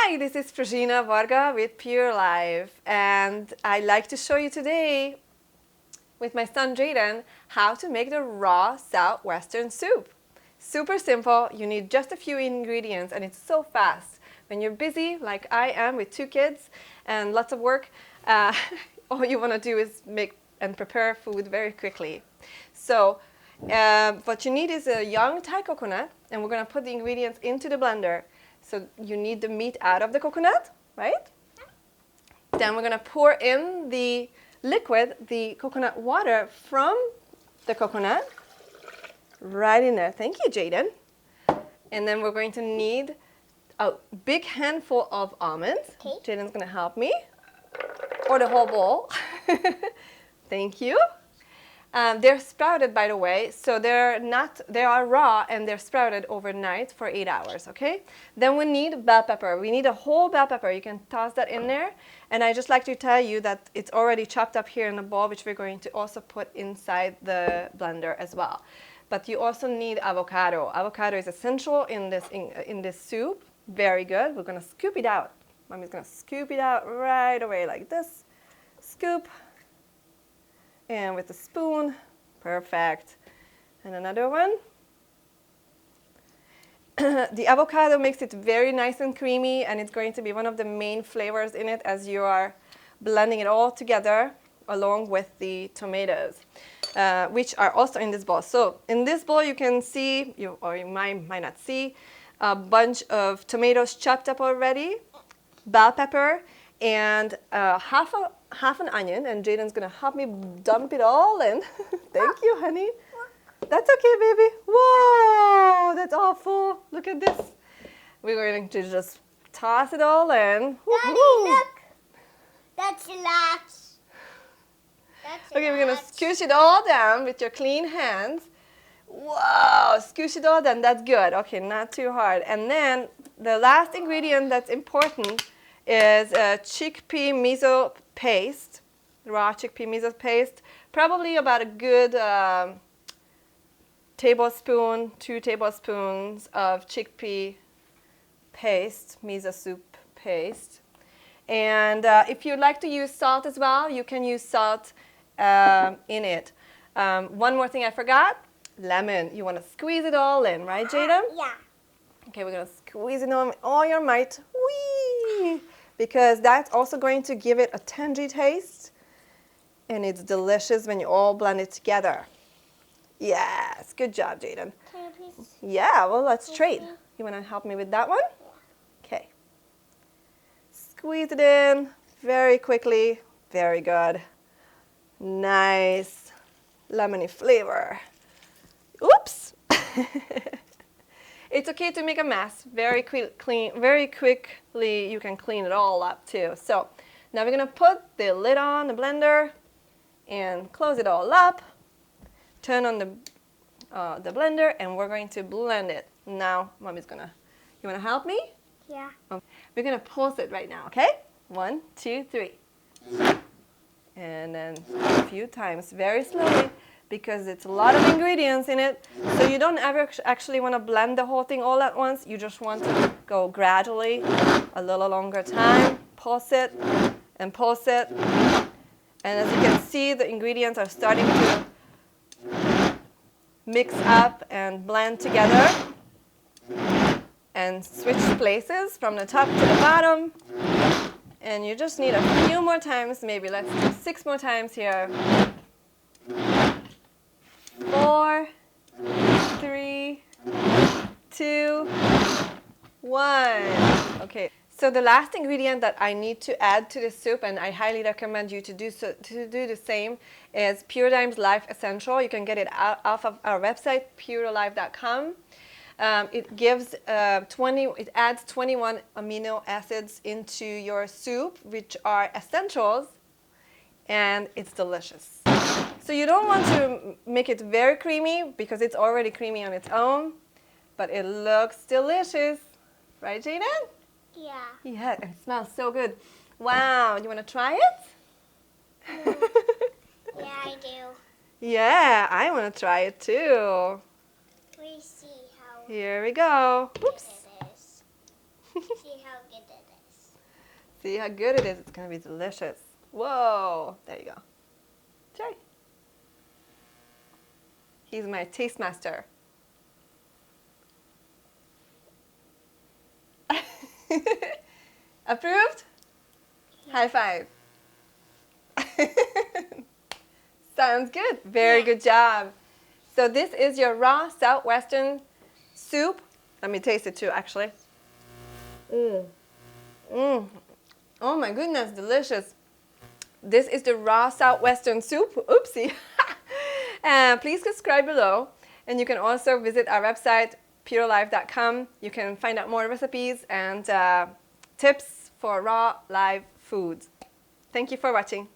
Hi, this is Regina Varga with Puralive, and I'd like to show you today with my son Jaden how to make the raw Southwestern soup. Super simple, you need just a few ingredients and it's so fast. When you're busy like I am with 2 kids and lots of work, all you want to do is make and prepare food very quickly. So what you need is a young Thai coconut, and we're going to put the ingredients into the blender. So you need the meat out of the coconut, right? Then we're going to pour in the liquid, the coconut water from the coconut, right in there. Thank you, Jaden. And then we're going to need a big handful of almonds. Okay. Jaden's going to help me. Or the whole bowl. Thank you. They're sprouted, by the way, so they are raw and they're sprouted overnight for 8 hours, okay? Then we need bell pepper. We need a whole bell pepper. You can toss that in there. And I just like to tell you that it's already chopped up here in the bowl, which we're going to also put inside the blender as well. But you also need avocado. Avocado is essential in this soup. Very good. We're going to scoop it out. Mommy's going to scoop it out right away like this. Scoop. And with a spoon, perfect. And another one. The avocado makes it very nice and creamy, and it's going to be one of the main flavors in it as you are blending it all together along with the tomatoes, which are also in this bowl. So in this bowl you can see, you might not see, a bunch of tomatoes chopped up already, bell pepper, and half an onion, and Jaden's gonna help me dump it all in. Thank you, honey. That's okay, baby. Whoa, that's awful. Look at this. We're going to just toss it all in. Daddy, look. That's a lot. Okay, we're gonna scoosh it all down with your clean hands. Whoa, scoosh it all down. That's good. Okay, not too hard. And then the last ingredient that's important is chickpea miso paste, raw chickpea miso paste. Probably about a good tablespoon, 2 tablespoons of chickpea paste, miso soup paste. And if you'd like to use salt as well, you can use salt in it. One more thing I forgot, lemon. You want to squeeze it all in, right, Jaden? Yeah. Okay, we're going to squeeze it on with all your might. Whee! Because that's also going to give it a tangy taste, and it's delicious when you all blend it together. Yes, good job, Jaden. Can you please? Yeah, well, let's trade. You want to help me with that one? Okay. Squeeze it in very quickly. Very good. Nice lemony flavor. Oops. It's okay to make a mess. Very quickly you can clean it all up too. So now we're gonna put the lid on the blender and close it all up. Turn on the blender, and we're going to blend it. Now, Mommy's gonna. You wanna help me? Yeah. We're gonna pulse it right now. Okay? 1, 2, 3. And then a few times, very slowly, because it's a lot of ingredients in it. So you don't ever actually want to blend the whole thing all at once. You just want to go gradually, a little longer time. Pulse it and pulse it. And as you can see, the ingredients are starting to mix up and blend together. And switch places from the top to the bottom. And you just need a few more times, maybe let's do 6 more times here. 4, 3, 2, 1. Okay, so the last ingredient that I need to add to the soup, and I highly recommend you to do the same, is Puralive's Life Essential. You can get it off of our website, puralive.com. It adds 21 amino acids into your soup, which are essentials, and it's delicious. So you don't want to make it very creamy because it's already creamy on its own, but it looks delicious. Right, Jaden? Yeah. Yeah, it smells so good. Wow, you want to try it? Yeah, I do. Yeah, I want to try it too. Please see how Here we go. Oops. it is. See how good it is. See how good it is. It's going to be delicious. Whoa. There you go. Try. He's my taste master. Approved? High five. Sounds good. Very good job. So this is your raw Southwestern soup. Let me taste it too, actually. Oh my goodness, delicious. This is the raw Southwestern soup. Oopsie. Please subscribe below. And you can also visit our website, puralive.com. You can find out more recipes and tips for raw live foods. Thank you for watching.